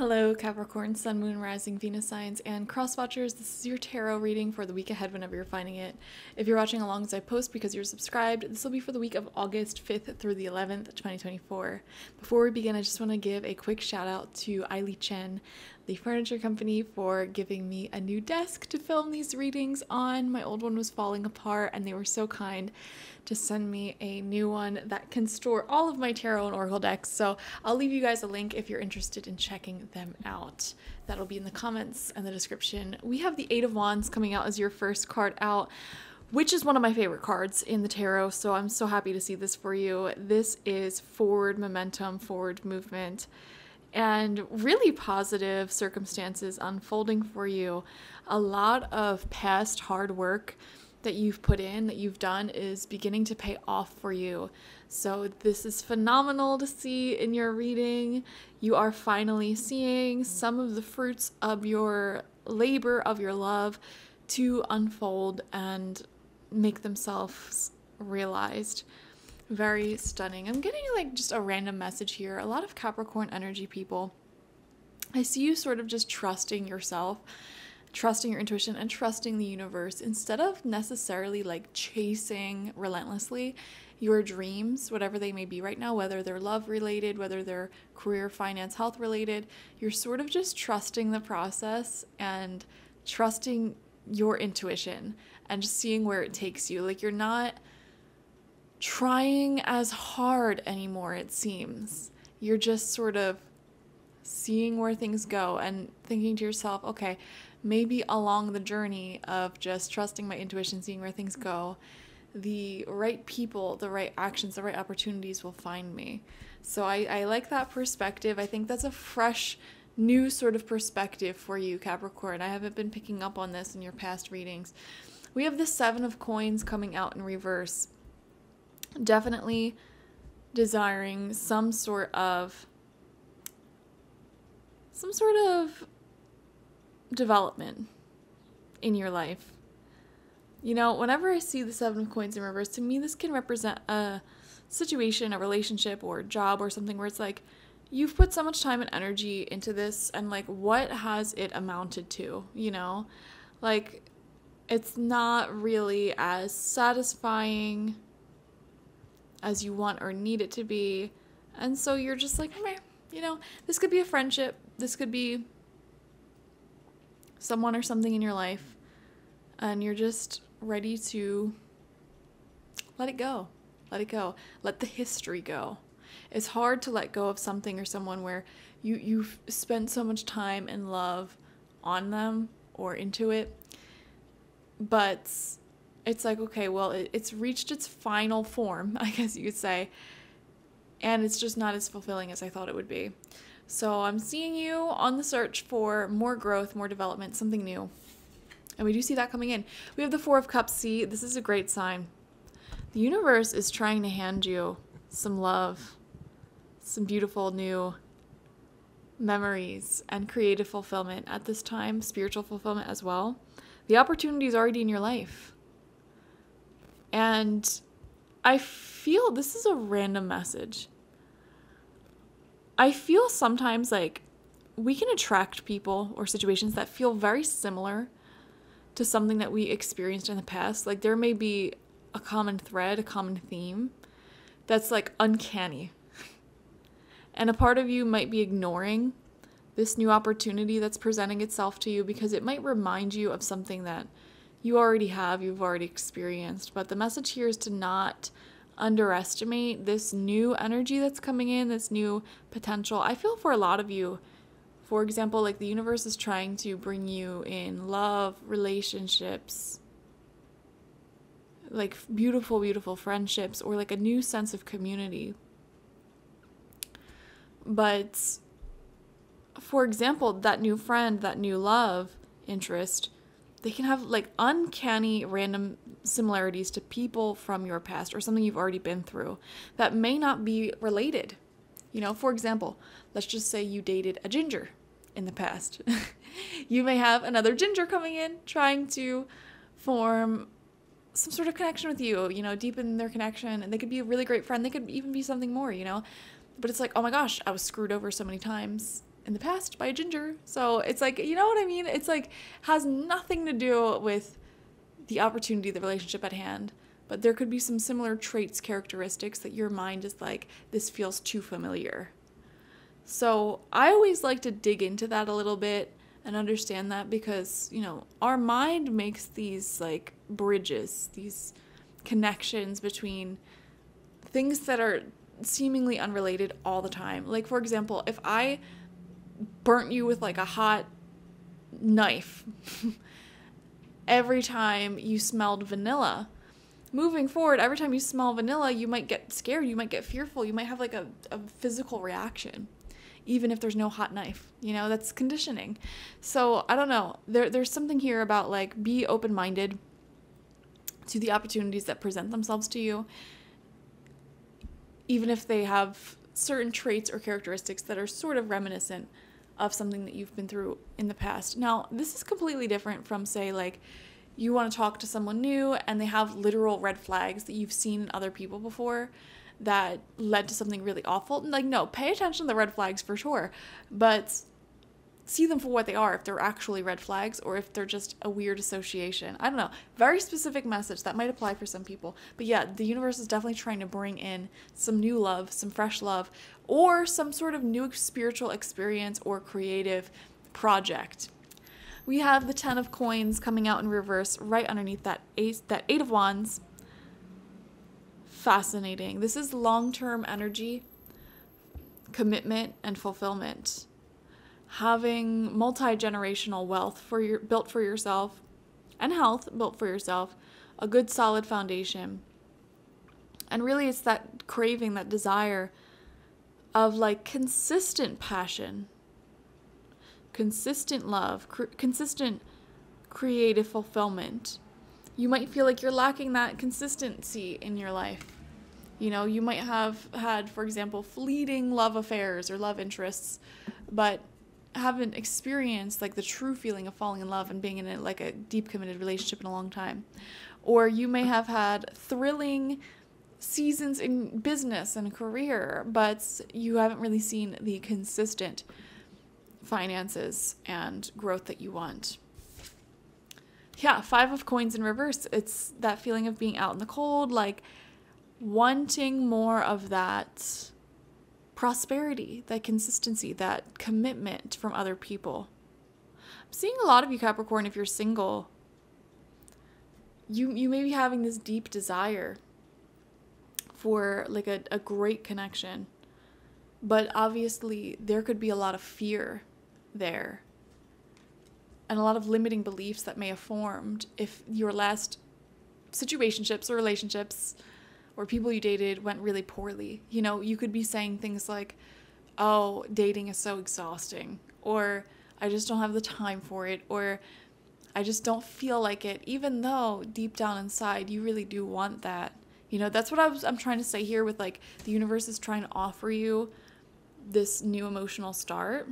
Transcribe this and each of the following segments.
Hello, Capricorn, Sun, Moon, Rising, Venus signs, and cross watchers. This is your tarot reading for the week ahead whenever you're finding it. If you're watching along as I post because you're subscribed, this will be for the week of August 5th through the 11th, 2024. Before we begin, I just want to give a quick shout out to Li Chen, the furniture company, for giving me a new desk to film these readings on. My old one was falling apart and they were so kind to send me a new one that can store all of my tarot and oracle decks. So I'll leave you guys a link if you're interested in checking them out. That'll be in the comments and the description. We have the Eight of Wands coming out as your first card out, which is one of my favorite cards in the tarot. So I'm so happy to see this for you. This is forward momentum, forward movement, and really positive circumstances unfolding for you. A lot of past hard work that you've put in, that you've done, is beginning to pay off for you. So this is phenomenal to see in your reading. You are finally seeing some of the fruits of your labor, of your love, to unfold and make themselves realized. Very stunning. I'm getting like just a random message here. A lot of Capricorn energy people. I see you sort of just trusting yourself, trusting your intuition, and trusting the universe instead of necessarily like chasing relentlessly your dreams, whatever they may be right now, whether they're love related, whether they're career, finance, health related. You're sort of just trusting the process and trusting your intuition and just seeing where it takes you. Like, you're not trying as hard anymore, it seems. You're just sort of seeing where things go and thinking to yourself, okay, maybe along the journey of just trusting my intuition, seeing where things go, the right people, the right actions, the right opportunities will find me. So I like that perspective. I think that's a fresh, new sort of perspective for you, Capricorn. I haven't been picking up on this in your past readings. We have the Seven of Coins coming out in reverse. Definitely desiring some sort of development in your life. You know, whenever I see the Seven of Coins in reverse, to me this can represent a situation, a relationship, or a job or something where it's like you've put so much time and energy into this, and like, what has it amounted to? You know, like, it's not really as satisfying as you want or need it to be. And so you're just like, meh, you know, this could be a friendship, this could be someone or something in your life, and you're just ready to let it go. Let it go. Let the history go. It's hard to let go of something or someone where you've spent so much time and love on them or into it, but it's like, okay, well, it's reached its final form, I guess you could say, and it's just not as fulfilling as I thought it would be. So I'm seeing you on the search for more growth, more development, something new. And we do see that coming in. We have the Four of Cups. See, this is a great sign. The universe is trying to hand you some love, some beautiful new memories, and creative fulfillment at this time, spiritual fulfillment as well. The opportunity is already in your life. And I feel this is a random message. I feel sometimes like we can attract people or situations that feel very similar to something that we experienced in the past. Like, there may be a common thread, a common theme that's like uncanny. And a part of you might be ignoring this new opportunity that's presenting itself to you because it might remind you of something that you already have, you've already experienced. But the message here is to not underestimate this new energy that's coming in, this new potential. I feel for a lot of you, for example, like the universe is trying to bring you in love, relationships, like beautiful, beautiful friendships, or like a new sense of community. But for example, that new friend, that new love interest, they can have like uncanny random similarities to people from your past or something you've already been through that may not be related. You know, for example, let's just say you dated a ginger in the past. You may have another ginger coming in trying to form some sort of connection with you, you know, deepen their connection, and they could be a really great friend. They could even be something more, you know, but it's like, oh my gosh, I was screwed over so many times in the past by a ginger. So it's like, you know what I mean? It's like, has nothing to do with the opportunity, the relationship at hand. But there could be some similar traits, characteristics that your mind is like, this feels too familiar. So I always like to dig into that a little bit and understand that, because, you know, our mind makes these like bridges, these connections between things that are seemingly unrelated all the time. Like, for example, if I burnt you with like a hot knife every time you smelled vanilla, moving forward, every time you smell vanilla, you might get scared, you might get fearful, you might have like a physical reaction, even if there's no hot knife. You know, that's conditioning. So I don't know, there's something here about like, be open-minded to the opportunities that present themselves to you, even if they have certain traits or characteristics that are sort of reminiscent of something that you've been through in the past. Now, this is completely different from, say, like, you want to talk to someone new and they have literal red flags that you've seen in other people before that led to something really awful. Like, no, pay attention to the red flags for sure, but see them for what they are, if they're actually red flags or if they're just a weird association. I don't know. Very specific message that might apply for some people. But yeah, the universe is definitely trying to bring in some new love, some fresh love, or some sort of new spiritual experience or creative project. We have the 10 of coins coming out in reverse right underneath that eight of wands. Fascinating. This is long-term energy, commitment, and fulfillment. Having multi-generational wealth built for yourself, and health built for yourself, a good solid foundation. And really it's that craving, that desire of like consistent passion, consistent love, consistent creative fulfillment. You might feel like you're lacking that consistency in your life. You know, you might have had, for example, fleeting love affairs or love interests, but haven't experienced like the true feeling of falling in love and being in a deep committed relationship in a long time. Or you may have had thrilling seasons in business and career, but you haven't really seen the consistent finances and growth that you want. Yeah, 5 of coins in reverse. It's that feeling of being out in the cold, like wanting more of that prosperity, that consistency, that commitment from other people. I'm seeing a lot of you, Capricorn, if you're single, you may be having this deep desire for like a great connection, but obviously there could be a lot of fear there and a lot of limiting beliefs that may have formed if your last situationships or relationships or people you dated went really poorly. You know, you could be saying things like, oh, dating is so exhausting, or I just don't have the time for it, or I just don't feel like it, even though deep down inside you really do want that. You know, that's what I'm trying to say here with like the universe is trying to offer you this new emotional start,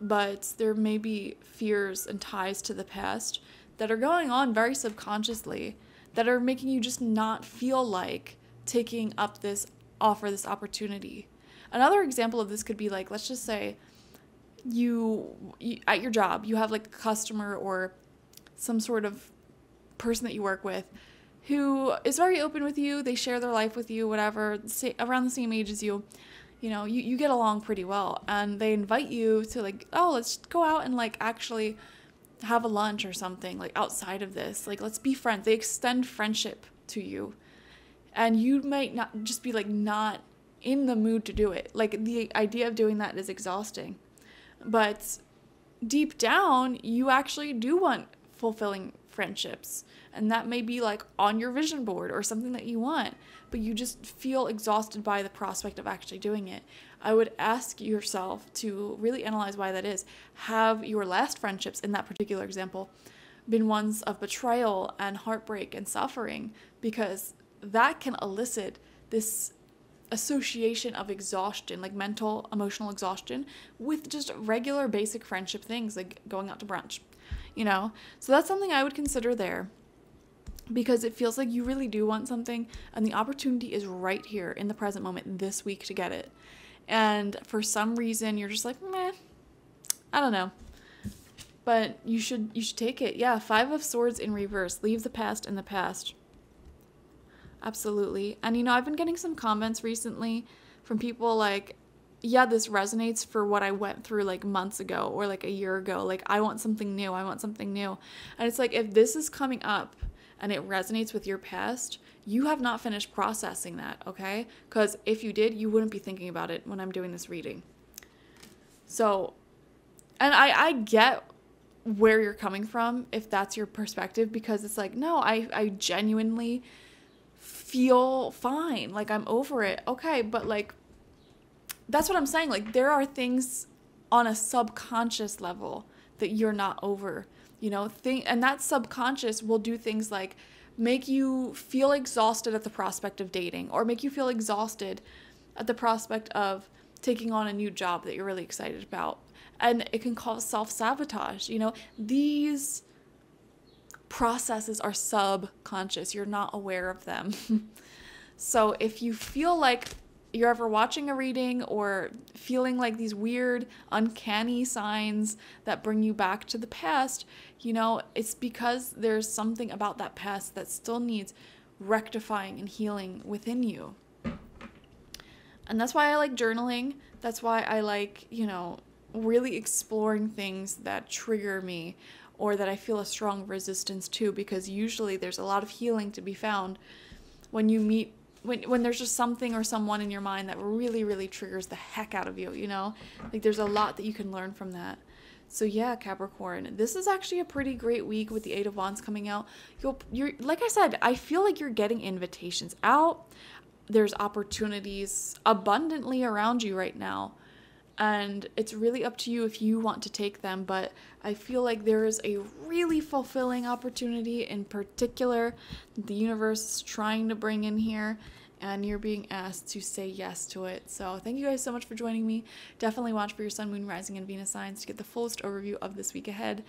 but there may be fears and ties to the past that are going on very subconsciously that are making you just not feel like taking up this offer, this opportunity. Another example of this could be like, let's just say you at your job, you have like a customer or some sort of person that you work with who is very open with you, they share their life with you, whatever, around the same age as you. You know, you get along pretty well, and they invite you to like, oh, let's go out and like actually have a lunch or something, like outside of this, like let's be friends. They extend friendship to you, and you might not just be like not in the mood to do it. Like the idea of doing that is exhausting, but deep down you actually do want fulfilling friendships, and that may be like on your vision board or something that you want, but you just feel exhausted by the prospect of actually doing it. I would ask yourself to really analyze why that is. Have your last friendships in that particular example been ones of betrayal and heartbreak and suffering? Because that can elicit this association of exhaustion, like mental, emotional exhaustion, with just regular basic friendship things like going out to brunch, you know? So that's something I would consider there, because it feels like you really do want something and the opportunity is right here in the present moment this week to get it. And for some reason you're just like, meh, I don't know. But you should take it. Yeah, 5 of Swords in reverse. Leave the past in the past. Absolutely. And, you know, I've been getting some comments recently from people like, yeah, this resonates for what I went through like months ago or like a year ago. Like, I want something new. I want something new. And it's like, if this is coming up and it resonates with your past, you have not finished processing that, okay? Because if you did, you wouldn't be thinking about it when I'm doing this reading. So, and I get where you're coming from if that's your perspective, because it's like, no, I genuinely feel fine. Like, I'm over it. Okay, but like, that's what I'm saying. Like, there are things on a subconscious level that you're not over, you know, and that subconscious will do things like make you feel exhausted at the prospect of dating, or make you feel exhausted at the prospect of taking on a new job that you're really excited about. And it can cause self-sabotage. You know, these processes are subconscious. You're not aware of them. So if you feel like you're ever watching a reading or feeling like these weird, uncanny signs that bring you back to the past, you know, it's because there's something about that past that still needs rectifying and healing within you. And that's why I like journaling. That's why I like, you know, really exploring things that trigger me or that I feel a strong resistance to, because usually there's a lot of healing to be found when you meet when there's just something or someone in your mind that really, really triggers the heck out of you, you know? Like, there's a lot that you can learn from that. So yeah, Capricorn, this is actually a pretty great week with the 8 of Wands coming out. You're like I said, I feel like you're getting invitations out. There's opportunities abundantly around you right now. And it's really up to you if you want to take them. But I feel like there is a really fulfilling opportunity in particular the universe is trying to bring in here, and you're being asked to say yes to it. So thank you guys so much for joining me. Definitely watch for your Sun, Moon, Rising, and Venus signs to get the fullest overview of this week ahead.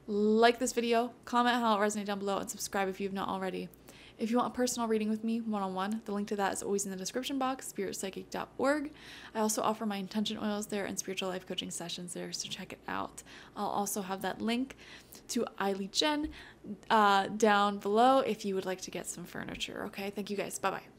Like this video, comment how it resonated down below, and subscribe if you have not already. If you want a personal reading with me, one-on-one, the link to that is always in the description box, spiritpsychic.org. I also offer my intention oils there and spiritual life coaching sessions there, so check it out. I'll also have that link to Li Chen down below if you would like to get some furniture, okay? Thank you guys. Bye-bye.